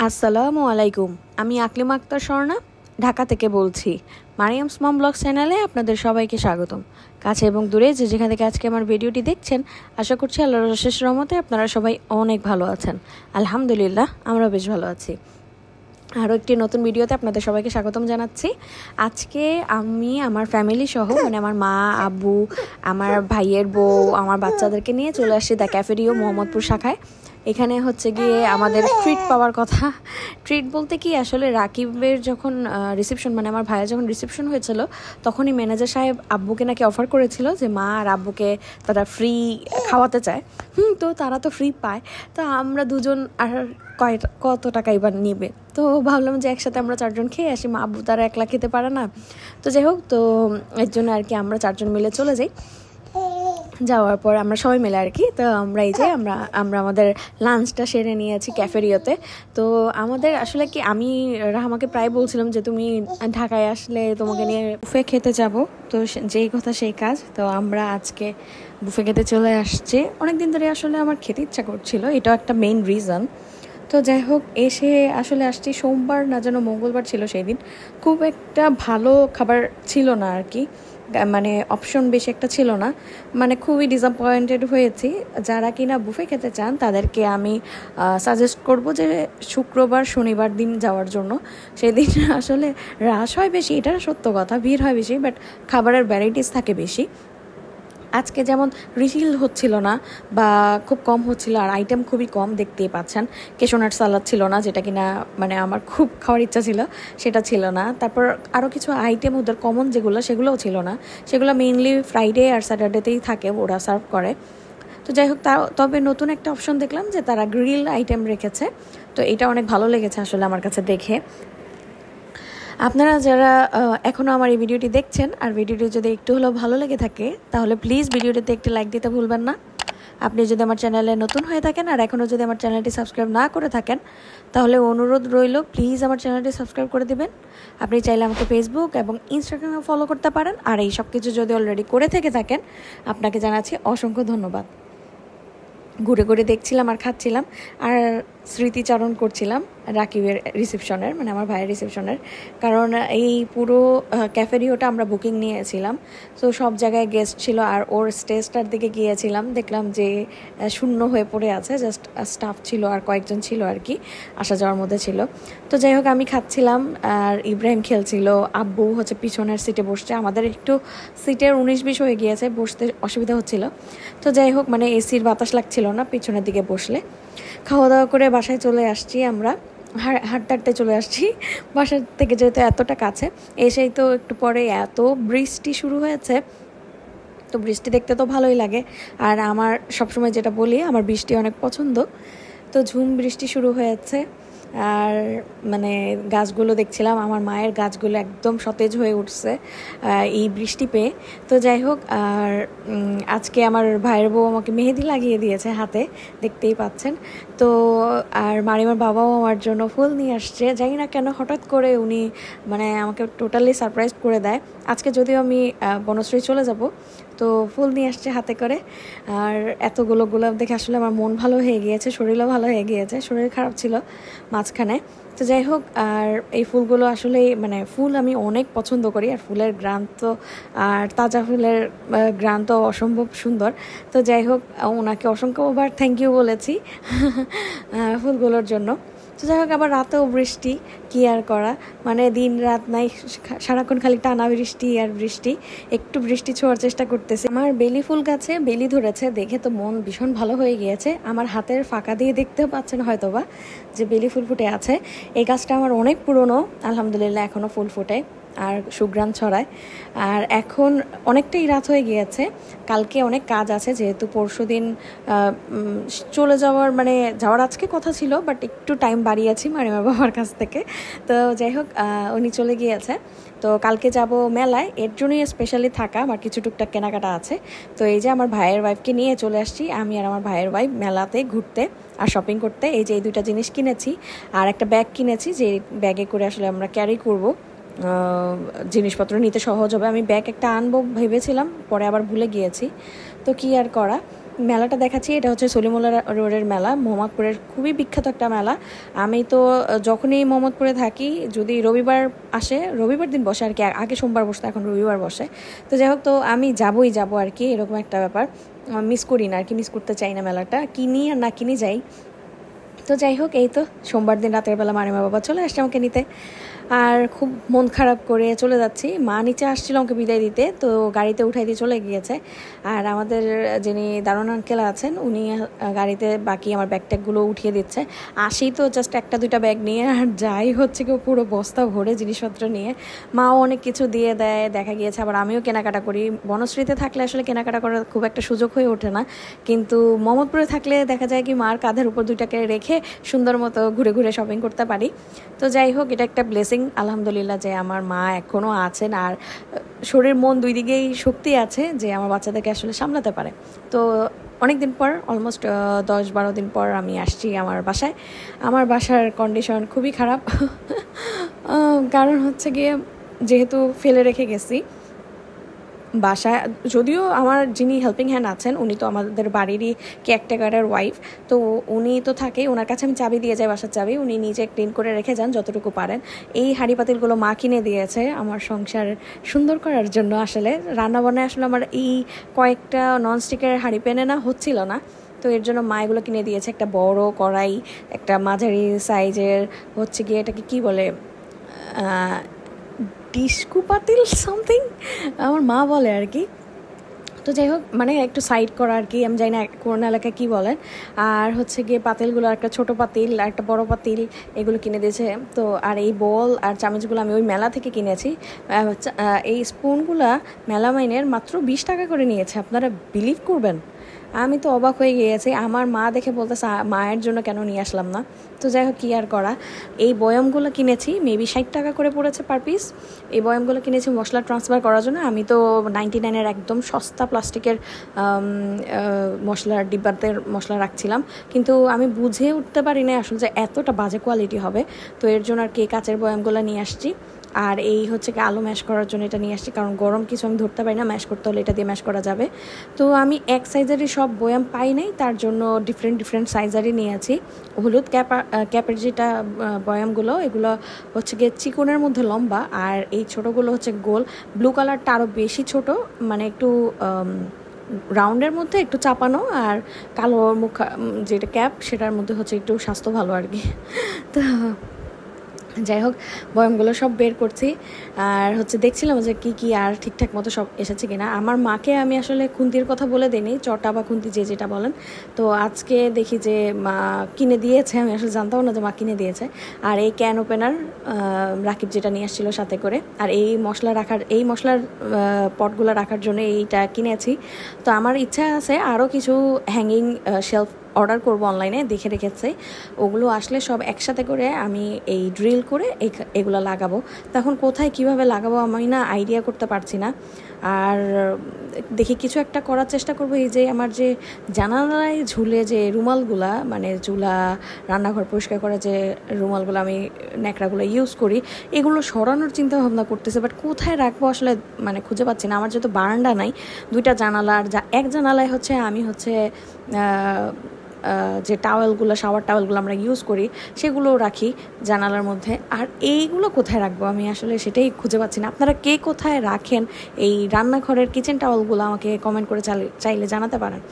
আসসালামু আলাইকুম। আমি আকলিমা আক্তার স্বর্ণা ঢাকা থেকে বলছি। মারিয়ামস মম ব্লগ চ্যানেলে আপনাদের সবাইকে স্বাগতম। কাছে এবং দূরে যে যেখান থেকে আজকে আমার ভিডিওটি দেখছেন, আশা করছি আল্লাহর অশেষ রহমতে আপনারা সবাই অনেক ভালো আছেন। আলহামদুলিল্লাহ, আমরা বেশ ভালো আছি। আরও একটি নতুন ভিডিওতে আপনাদের সবাইকে স্বাগতম জানাচ্ছি। আজকে আমি আমার ফ্যামিলি সহ আমার মা, আব্বু, আমার ভাইয়ের বউ, আমার বাচ্চাদেরকে নিয়ে চলে আসছি দ্য ক্যাফেরিও মোহাম্মদপুর শাখায়। এখানে হচ্ছে গিয়ে আমাদের ট্রিট পাওয়ার কথা। ট্রিট বলতে কি, আসলে রাকিবের যখন রিসেপশন আমার ভাইয়ের যখন রিসেপশন হয়েছিল, তখনই ম্যানেজার সাহেব আব্বুকে নাকি অফার করেছিল যে মা আর আব্বুকে তারা ফ্রি খাওয়াতে চায়। তো তারা তো ফ্রি পায়, তো আমরা দুজন আর কত টাকা এবার নেবে, তো ভাবলাম যে একসাথে আমরা চারজন খেয়ে আসি। মা আব্বু তারা একলা খেতে পারে না, তো যাই হোক, তো এর জন্য আর কি আমরা চারজন মিলে চলে যাই। যাওয়ার পর আমরা সবাই মিলে আর কি, তো আমরা আমরা আমাদের লাঞ্চটা সেরে নিয়েছি ক্যাফেরিওতে। তো আমাদের আসলে কি, আমি রাহামাকে প্রায় বলছিলাম যে তুমি ঢাকায় আসলে তোমাকে নিয়ে বুফে খেতে যাব, তো যেই কথা সেই কাজ। তো আমরা আজকে বুফে খেতে চলে আসছি। অনেকদিন ধরে আসলে আমার খেতে ইচ্ছা করছিল, এটাও একটা মেইন রিজন। তো যাই হোক, এসে আসলে আসছি সোমবার না যেন মঙ্গলবার ছিল সেই দিন। খুব একটা ভালো খাবার ছিল না আর কি, অপশন বেশি একটা ছিল না, খুবই ডিসঅ্যাপয়েন্টেড হয়েছি। যারা কিনা বুফে খেতে চান তাদেরকে আমি সাজেস্ট করব যে শুক্রবার শনিবার দিন যাওয়ার জন্য। সেই দিন আসলে রাশ হয় বেশি, এটা সত্য কথা, ভিড় হয় বেশি, বাট খাবারের ভ্যারাইটিস থাকে বেশি। আজকে যেমন রিফিল হচ্ছিল না বা খুব কম হচ্ছিল, আর আইটেম খুবই কম, দেখতেই পাচ্ছেন। কেশোনাট সালাদ ছিল না, যেটা কিনা আমার খুব খাওয়ার ইচ্ছা ছিল, সেটা ছিল না। তারপর আরও কিছু আইটেম ওদের কমন সেগুলোও ছিল না। সেগুলো মেইনলি ফ্রাইডে আর স্যাটারডেতেই থাকে, ওরা সার্ভ করে। তো যাই হোক, তবে নতুন একটা অপশন দেখলাম যে তারা গ্রিল আইটেম রেখেছে, তো এটা অনেক ভালো লেগেছে আসলে আমার কাছে দেখে। আপনারা যারা এখনও আমার এই ভিডিওটি দেখছেন, আর ভিডিওটি যদি একটু হলেও ভালো লেগে থাকে, তাহলে প্লিজ ভিডিওটিতে একটি লাইক দিতে ভুলবেন না। আপনি যদি আমার চ্যানেলে নতুন হয়ে থাকেন আর এখনও যদি আমার চ্যানেলটি সাবস্ক্রাইব না করে থাকেন, তাহলে অনুরোধ রইল, প্লিজ আমার চ্যানেলটি সাবস্ক্রাইব করে দিবেন। আপনি চাইলে আমাকে ফেসবুক এবং ইনস্টাগ্রামে ফলো করতে পারেন। আর এই সব কিছু যদি অলরেডি করে থেকে থাকেন, আপনাকে জানাচ্ছি অসংখ্য ধন্যবাদ। ঘুরে ঘুরে দেখছিলাম আর খাচ্ছিলাম আর স্মৃতিচারণ করছিলাম রাকিবের রিসেপশনের, আমার ভাইয়ের রিসেপশনের। কারণ এই পুরো ক্যাফেরিওটা আমরা বুকিং নিয়েছিলাম, তো সব জায়গায় গেস্ট ছিল। আর ওর স্টেজটার দিকে গিয়েছিলাম, দেখলাম যে শূন্য হয়ে পড়ে আছে, জাস্ট স্টাফ ছিল আর কয়েকজন ছিল আর কি, আসা যাওয়ার মধ্যে ছিল। তো যাই হোক, আমি খাচ্ছিলাম আর ইব্রাহিম খেলছিল, আব্বু হচ্ছে পিছনের সিটে বসছে। আমাদের একটু সিটের 19-20 হয়ে গিয়েছে, বসতে অসুবিধা হচ্ছিল। তো যাই হোক, এসির বাতাস লাগছিল না পিছনের দিকে বসলে। খাওয়া দাওয়া করে বাসায় চলে আসছি, আমরা হাঁটতে হাঁটতে চলে আসছি বাসার থেকে, যেহেতু এতটা কাছে। এসেই তো একটু পরে এত বৃষ্টি শুরু হয়েছে, তো বৃষ্টি দেখতে তো ভালোই লাগে। আর আমার সবসময় যেটা বলি, আমার বৃষ্টি অনেক পছন্দ। তো ঝুম বৃষ্টি শুরু হয়েছে, আর গাছগুলো দেখছিলাম, আমার মায়ের গাছগুলো একদম সতেজ হয়ে উঠছে এই বৃষ্টি পেয়ে। তো যাই হোক, আর আজকে আমার ভাইয়ের বউ আমাকে মেহেদি লাগিয়ে দিয়েছে হাতে, দেখতেই পাচ্ছেন। তো আর মারিমার বাবাও আমার জন্য ফুল নিয়ে আসছে, জানি না কেন হঠাৎ করে উনি আমাকে টোটালি সারপ্রাইজ করে দেয়। আজকে যদিও আমি বনশ্রী চলে যাব, তো ফুল নিয়ে আসছে হাতে করে। আর এতগুলো গোলাপ দেখে আসলে আমার মন ভালো হয়ে গিয়েছে, শরীরও ভালো হয়ে গিয়েছে, শরীর খারাপ ছিল মাঝখানে। তো যাই হোক, আর এই ফুলগুলো আসলে ফুল আমি অনেক পছন্দ করি, আর ফুলের ঘ্রাণ তো, আর তাজা ফুলের ঘ্রাণ তো অসম্ভব সুন্দর। তো যাই হোক, ওনাকে অসংখ্যবার থ্যাংক ইউ বলেছি ফুলগুলোর জন্য। তো যাই হোক, আবার রাতেও বৃষ্টি, কি আর করা, দিন রাত নাই, সারাক্ষণ খালি টানা বৃষ্টি আর বৃষ্টি। একটু বৃষ্টি ছোঁয়ার চেষ্টা করতেছে। আমার বেলি ফুল গাছে বেলি ধরেছে, দেখে তো মন ভীষণ ভালো হয়ে গিয়েছে। আমার হাতের ফাঁকা দিয়ে দেখতেও পাচ্ছেন হয়তোবা যে বেলি ফুল ফুটে আছে। এই গাছটা আমার অনেক পুরনো, আলহামদুলিল্লাহ এখনও ফুল ফোটে আর সুঘ্রাণ ছড়ায়। আর এখন অনেকটাই রাত হয়ে গিয়েছে, কালকে অনেক কাজ আছে, যেহেতু পরশুদিন চলে যাওয়ার যাওয়ার আজকে কথা ছিল, বাট একটু টাইম বাড়িয়েছি মারিমার বাবার কাছ থেকে। তো যাই হোক, উনি চলে গিয়েছে, তো কালকে যাব মেলায়, এর জন্যই স্পেশালি থাকা, আমার কিছু টুকটাক কেনাকাটা আছে। তো এই যে আমার ভাইয়ের ওয়াইফকে নিয়ে চলে আসছি, আমি আর আমার ভাইয়ের ওয়াইফ মেলাতে ঘুরতে আর শপিং করতে। এই যে এই দুইটা জিনিস কিনেছি, আর একটা ব্যাগ কিনেছি, যে ব্যাগে করে আসলে আমরা ক্যারি করব, জিনিসপত্র নিতে সহজ হবে। আমি ব্যাগ একটা আনবো ভেবেছিলাম, পরে আবার ভুলে গিয়েছি, তো কি আর করা। মেলাটা দেখাচ্ছি, এটা হচ্ছে সলিমুল্লাহ রোডের মেলা, মোহাম্মদপুরের খুবই বিখ্যাত একটা মেলা। আমি তো যখনই মোহাম্মদপুরে থাকি, যদি রবিবার আসে, রবিবার দিন বসে আর কি, আগে সোমবার বসতো, এখন রবিবার বসে। তো যাই হোক, তো আমি যাবই যাব আর কি, এরকম একটা ব্যাপার। মিস করি না আর কি, মিস করতে চাই না মেলাটা, কিনি আর না কিনি যাই। তো যাই হোক, এই তো সোমবার দিন রাতের বেলা মারিমা বাবা চলে আসছে আমাকে নিতে, আর খুব মন খারাপ করে চলে যাচ্ছি। মা নিচে আসছিল আমাকে বিদায় দিতে, তো গাড়িতে উঠাই দিয়ে চলে গিয়েছে। আর আমাদের যিনি দারুণ আঙ্কেল আছেন, উনি গাড়িতে বাকি আমার ব্যাগ ট্যাগগুলো উঠিয়ে দিচ্ছে। আসি তো জাস্ট একটা দুইটা ব্যাগ নিয়ে, আর যাই হচ্ছে কেউ পুরো বস্তা ভরে জিনিসপত্র নিয়ে। মাও অনেক কিছু দিয়ে দেয়, দেখা গিয়েছে আবার আমিও কেনাকাটা করি। বনশ্রীতে থাকলে আসলে কেনাকাটা করার খুব একটা সুযোগ হয়ে ওঠে না, কিন্তু মোহাম্মদপুরে থাকলে দেখা যায় কি মার কাঁধের উপর দুইটাকে রেখে সুন্দর মতো ঘুরে ঘুরে শপিং করতে পারি। তো যাই হোক, এটা একটা ব্লেসিং আলহামদুলিল্লাহ যে আমার মা এখনও আছেন, আর শরীর মন দুই দিকেই শক্তি আছে যে আমার বাচ্চাদেরকে আসলে সামলাতে পারে। তো অনেক দিন পর, অলমোস্ট 10-12 দিন পর আমি আসছি আমার বাসায়। আমার বাসার কন্ডিশন খুবই খারাপ কারণ হচ্ছে গিয়ে, যেহেতু ফেলে রেখে গেছি বাসায়, যদিও আমার যিনি হেল্পিং হ্যান্ড আছেন উনি তো আমাদের বাড়িরই কেয়ারটেকারের ওয়াইফ, তো উনি তো থাকেই, ওনার কাছে আমি চাবি দিয়ে যাই, বাসার চাবি, উনি নিজে ক্লিন করে রেখে যান যতটুকু পারেন। এই হাঁড়ি পাতিলগুলো মা কিনে দিয়েছে আমার সংসার সুন্দর করার জন্য। আসলে রান্নাবান্নায় আসলে আমার এই কয়েকটা ননস্টিকের হাঁড়ি প্যানে না হচ্ছিল না, তো এর জন্য মা এগুলো কিনে দিয়েছে। একটা বড় কড়াই, একটা মাঝারি সাইজের হচ্ছে গিয়ে এটাকে কী বলে, ডিস্কু পাতিল সামথিং আমার মা বলে আর কি। তো যাই হোক, মানে একটু সাইড করা আর কি, আমি জানি না কোন এলাকায় কী বলেন। আর হচ্ছে গিয়ে পাতিলগুলো, একটা ছোটো পাতিল আর একটা বড়ো পাতিল, এগুলো কিনে দিয়েছে। তো আর এই বল আর চামচগুলো আমি ওই মেলা থেকে কিনেছি। এই স্পুনগুলা মেলামাইনের মাত্র 20 টাকা করে নিয়েছে, আপনারা বিলিভ করবেন? আমি তো অবাক হয়ে গিয়েছি। আমার মা দেখে বলতেছে মায়ের জন্য কেন নিয়ে আসলাম না। তো যাই হোক, কী আর করা। এই বয়ামগুলো কিনেছি, মেবি 60 টাকা করে পড়েছে পার পিস। এই বয়ামগুলো কিনেছি মশলা ট্রান্সফার করার জন্য। আমি তো 99-এর একদম সস্তা প্লাস্টিকের মশলার ডিব্বাতে মশলা রাখছিলাম, কিন্তু আমি বুঝে উঠতে পারি না আসলে যে এতটা বাজে কোয়ালিটি হবে। তো এর জন্য আর কি কাচের বয়ামগুলো নিয়ে আসছি। আর এই হচ্ছে কি আলু ম্যাশ করার জন্য এটা নিয়ে আসছি, কারণ গরম কিছু আমি ধরতে পারি না, ম্যাশ করতে হলে এটা দিয়ে ম্যাশ করা যাবে। তো আমি এক সাইজেরই সব বয়াম পাই নাই, তার জন্য ডিফারেন্ট সাইজেরই নিয়েছি। হলুদ ক্যাপের যেটা বয়ামগুলো, এগুলো হচ্ছে গিয়ে চিকনের মধ্যে লম্বা, আর এই ছোটোগুলো হচ্ছে গোল। ব্লু কালারটা আরও বেশি ছোট, মানে একটু রাউন্ডের মধ্যে একটু চাপানো, আর কালো যেটা ক্যাপ সেটার মধ্যে হচ্ছে একটু স্বাস্থ্য ভালো আর কি। তো যাই হোক, বয়ামগুলো সব বের করছি, আর হচ্ছে দেখছিলাম যে কি আর ঠিকঠাক মতো সব এসেছে কিনা। আমার মাকে আমি আসলে খুন্তির কথা বলে দিইনি, চটা বা খুন্তি যে যেটা বলেন। তো আজকে দেখি যে মা কিনে দিয়েছে, আমি আসলে জানতাম না যে মা কিনে দিয়েছে। আর এই ক্যান ওপেনার রাকিব যেটা নিয়ে আসছিল সাথে করে, আর এই মশলার পটগুলো রাখার জন্য এইটা কিনেছি। তো আমার ইচ্ছা আছে আরও কিছু হ্যাঙ্গিং শেলফ অর্ডার করব অনলাইনে, দেখে রেখেছি। ওগুলো আসলে সব একসাথে করে আমি এই ড্রিল করে এগুলো লাগাবো। তখন কোথায় কিভাবে লাগাবো আমি না আইডিয়া করতে পারছি না। আর দেখি কিছু একটা করার চেষ্টা করবো। এই যে আমার যে জানালায় ঝুলে যে রুমালগুলা, মানে চুলা রান্নাঘর পরিষ্কার করা যে রুমালগুলো আমি ন্যাকড়াগুলো ইউজ করি, এগুলো সরানোর চিন্তা ভাবনা করতেছে, বাট কোথায় রাখবো আসলে মানে খুঁজে পাচ্ছি না। আমার যেহেতু বারান্দা নাই, দুইটা জানালার এক জানালায় হচ্ছে আমি হচ্ছে যে টাওয়েলগুলো, শাওয়ার টাওয়েলগুলো আমরা ইউজ করি, সেগুলো রাখি জানালার মধ্যে। আর এইগুলো কোথায় রাখবো আমি আসলে সেটাই খুঁজে পাচ্ছি না। আপনারা কে কোথায় রাখেন এই রান্নাঘরের কিচেন টাওয়েলগুলো আমাকে কমেন্ট করে চাইলে জানাতে পারেন।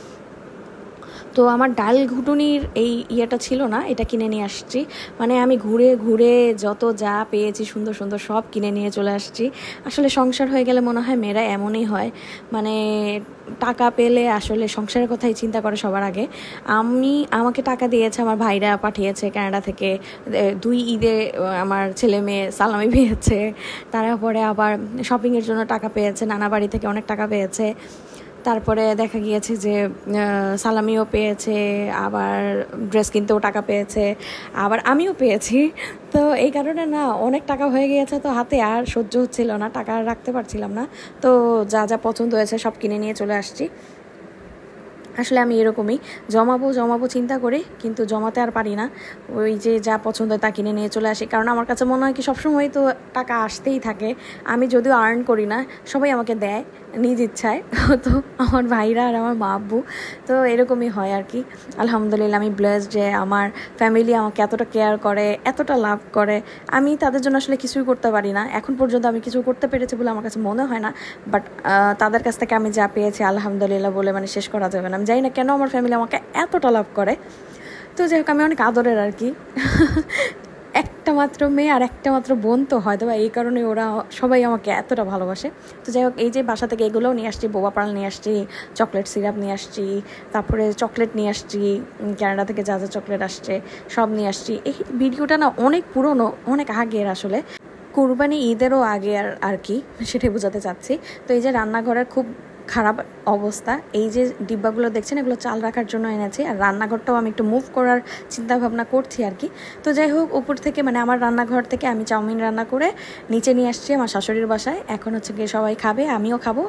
তো আমার ডাল ঘুটুনির এই ইয়েটা ছিল না, এটা কিনে নিয়ে আসছি। মানে আমি ঘুরে ঘুরে যত যা পেয়েছি সুন্দর সুন্দর সব কিনে নিয়ে চলে আসছি। আসলে সংসার হয়ে গেলে মনে হয় মেয়েরা এমনই হয়, মানে টাকা পেলে আসলে সংসারের কথাই চিন্তা করে সবার আগে। আমাকে টাকা দিয়েছে আমার ভাইরা, পাঠিয়েছে কানাডা থেকে। 2 ঈদে আমার ছেলে মেয়ে সালামি পেয়েছে, তারপরে আবার শপিংয়ের জন্য টাকা পেয়েছে, নানা বাড়ি থেকে অনেক টাকা পেয়েছে। তারপরে দেখা গিয়েছে যে সালামিও পেয়েছে, আবার ড্রেস কিনতেও টাকা পেয়েছে, আবার আমিও পেয়েছি। তো এই কারণে না অনেক টাকা হয়ে গিয়েছে, তো হাতে আর সহ্য হচ্ছিল না, টাকা রাখতে পারছিলাম না। তো যা যা পছন্দ হয়েছে সব কিনে নিয়ে চলে আসছি। আসলে আমি এরকমই জমাবো চিন্তা করি, কিন্তু জমাতে আর পারি না। ওই যে যা পছন্দ তা কিনে নিয়ে চলে আসি, কারণ আমার কাছে মনে হয় কি সবসময় তো টাকা আসতেই থাকে। আমি যদিও আর্ন করি না, সবাই আমাকে দেয় নিজ ইচ্ছায়। তো আমার ভাইরা আর আমার মা আব্বু, তো এরকমই হয় আর কি। আলহামদুলিল্লাহ আমি ব্লেসড যে আমার ফ্যামিলি আমাকে এতটা কেয়ার করে, এতটা লাভ করে। আমি তাদের জন্য আসলে কিছুই করতে পারি না, এখন পর্যন্ত আমি কিছু করতে পেরেছি বলে আমার কাছে মনে হয় না। বাট তাদের কাছ থেকে আমি যা পেয়েছি আলহামদুলিল্লাহ বলে মানে শেষ করা যাবে না। আমি জানি না কেন আমার ফ্যামিলি আমাকে এতটা লাভ করে। তো যাই হোক, আমি অনেক আদরের আর কি। একটা মাত্র মেয়ে আর একটা মাত্র বোন, তো হয়তো বা এই কারণে ওরা সবাই আমাকে এতটা ভালোবাসে। তো যাই হোক, এই যে বাসা থেকে এগুলোও নিয়ে আসছি, বোবা পাল নিয়ে আসছি, চকলেট সিরাপ নিয়ে আসছি, তারপরে চকলেট নিয়ে আসছি, কানাডা থেকে যা যা চকলেট আসছে সব নিয়ে আসছি। এই ভিডিওটা না অনেক পুরনো, অনেক আগের, আসলে কুরবানি ঈদেরও আগে আর কি, সেটাই বোঝাতে চাচ্ছি। তো এই যে রান্নাঘরের খুব খারাপ অবস্থা, এই যে ডিব্বাগুলো দেখছেন এগুলো চাল রাখার জন্য এনেছি, আর রান্নাঘরটাও আমি একটু মুভ করার চিন্তা ভাবনা করছি আর কি। তো যাই হোক, উপর থেকে মানে আমার রান্নাঘর থেকে আমি চাউমিন রান্না করে নিচে নিয়ে আসছি আমার শাশুড়ির বাসায়। এখন হচ্ছে গিয়ে সবাই খাবে, আমিও খাবো।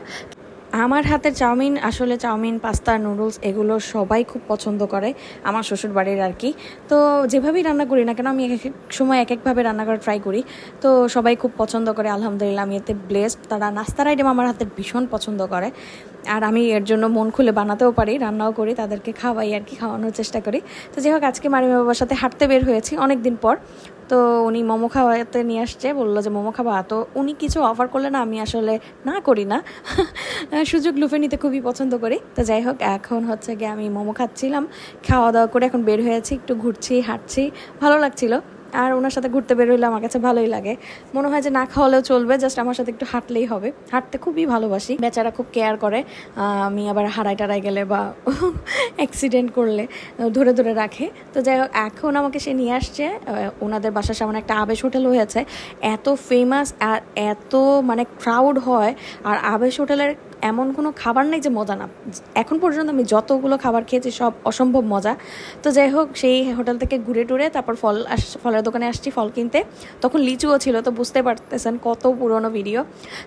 আমার হাতের চাউমিন, আসলে চাউমিন, পাস্তা, নুডলস এগুলো সবাই খুব পছন্দ করে আমার শ্বশুর বাড়ির আর কি। তো যেভাবেই রান্না করি না কেন, আমি এক এক সময় এক একভাবে রান্না করে ট্রাই করি, তো সবাই খুব পছন্দ করে। আলহামদুলিল্লাহ আমি এতে ব্লেসড। তারা নাস্তার আইটেম আমার হাতের ভীষণ পছন্দ করে, আর আমি এর জন্য মন খুলে বানাতেও পারি, রান্নাও করি, তাদেরকে খাওয়াই আর কি, খাওয়ানোর চেষ্টা করি। তো যাই হোক, আজকে মারিমা বাবার সাথে হাঁটতে বের হয়েছি অনেক দিন পর। তো উনি মোমো খাওয়াতে নিয়ে আসছে, বললো যে মোমো খাওয়া। তো উনি কিছু অফার করলে না আমি আসলে না করি না, সুযোগ লুফে নিতে খুবই পছন্দ করি। তো যাই হোক, এখন হচ্ছে গিয়ে আমি মোমো খাচ্ছিলাম, খাওয়া দাওয়া করে এখন বের হয়েছি, একটু ঘুরছি, হাঁটছি, ভালো লাগছিল। আর ওনার সাথে ঘুরতে বের হইলে আমার কাছে ভালোই লাগে, মনে হয় যে না খাওয়ালেও চলবে, জাস্ট আমার সাথে একটু হাঁটলেই হবে। হাঁটতে খুবই ভালোবাসি, বেচারা খুব কেয়ার করে। আমি আবার হারাই টারাই গেলে বা অ্যাক্সিডেন্ট করলে ধরে ধরে রাখে। তো যাই হোক, এখন আমাকে সে নিয়ে আসছে, ওনাদের বাসার সামনে একটা আবেশ হোটেল হয়েছে, এত ফেমাস আর এত মানে ক্রাউড হয়। আর আবেশ হোটেলের এমন কোনো খাবার নেই যে মজা না। এখন পর্যন্ত আমি যতগুলো খাবার খেয়েছি সব অসম্ভব মজা। তো যাই হোক, সেই হোটেল থেকে ঘুরে টুরে তারপর ফলের দোকানে আসছি ফল কিনতে। তখন লিচুও ছিল, তো বুঝতে পারতেছেন কত পুরনো ভিডিও।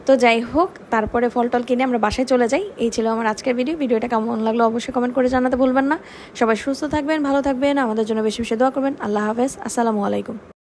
তো যাই হোক, তারপরে ফল টল কিনে আমরা বাসায় চলে যাই। এই ছিল আমার আজকের ভিডিওটা কেমন লাগলো অবশ্যই কমেন্ট করে জানাতে ভুলবেন না। সবাই সুস্থ থাকবেন, ভালো থাকবেন, আমাদের জন্য বেশি বেশি দোয়া করবেন। আল্লাহ হাফেজ, আসসালামু আলাইকুম।